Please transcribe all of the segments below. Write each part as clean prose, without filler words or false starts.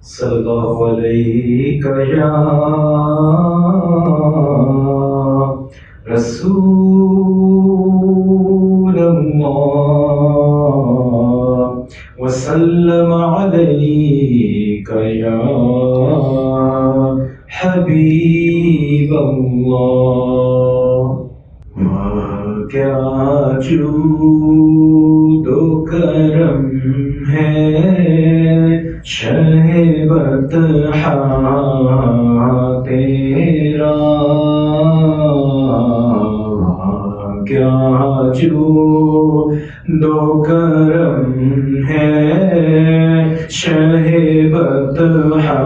صلی اللہ علیہ یا رسول اللہ وسلم علیک یا حبیب اللہ. کیا جود و کرم ہے شہ بطحا تیرا، کیا جود و کرم ہے شہ بطحا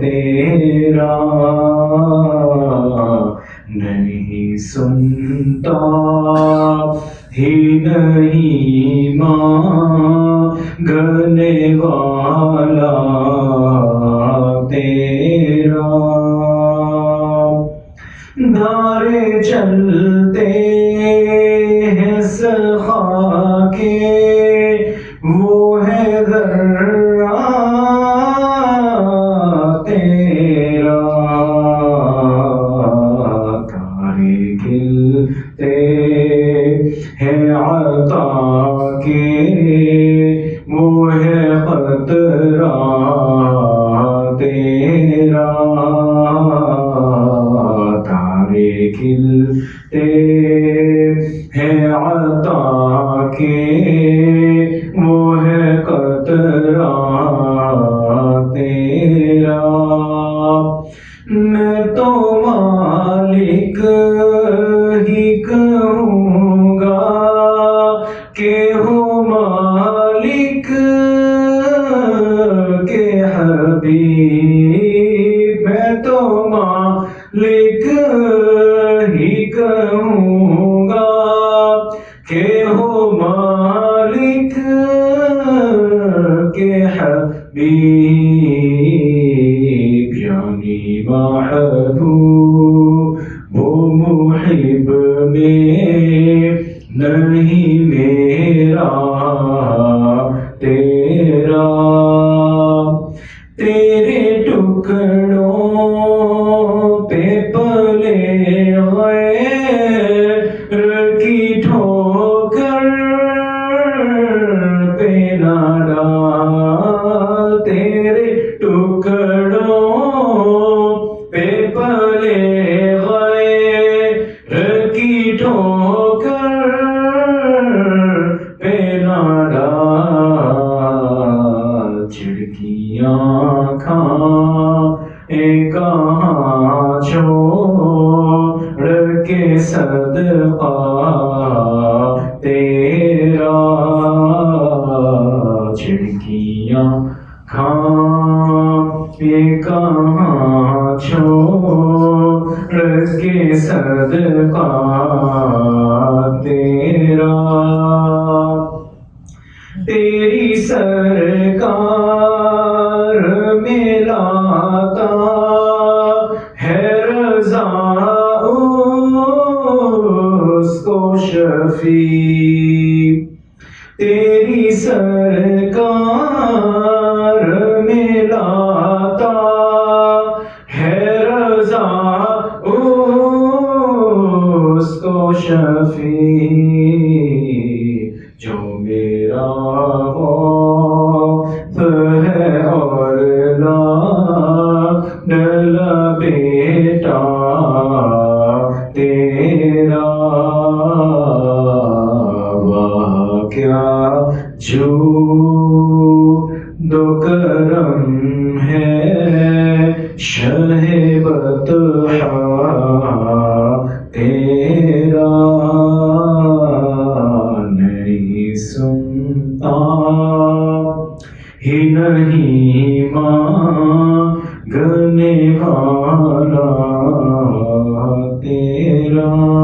تیرا. نہیں سنتا ہی نہیں مانگنے والا تیرا. دھارے چلتے ہیں سخا کے وہ ہے ذرہ تیرا. گلتے ہیں عطا کے وہ ہے قطرہ تیرا. تارے کھلتے ہیں عطا کے وہ ہے قطرہ تیرا. میں تو مالک ہی کہوں گا کہ ہوں مالک کے حبیب. میں تو مالک ہی کہوں گا کہ ہوں مالک کے حبیب. یعنی محبوب وہ محب میں نہیں میرا تیرا. تیرے ٹکڑوں پہ پلے غیر کی ٹھوکر پہ نہ ڈال. تیرے ٹکڑوں پہ پلے غیر کی ٹھوکر پہ نہ ڈال. چڑکیاں کھائیں کہاں چھوڑ کے صدقہ تیرا. چڑکیاں کھائیں کہاں چھوڑ کے صدقہ تیرا. تیری سرکار میں لاتا ہے رضا اس کو شفیع. تیری سرکار میں لاتا ہے رضا اس کو شفیع. جو میرا خوف ہے اور لاڈلا بیٹا تیرا. واہ کیا جود و کرم ہے شہ بطحا تیرا. نہیں سنتا ہی نہیں مانگنے والا تیرا.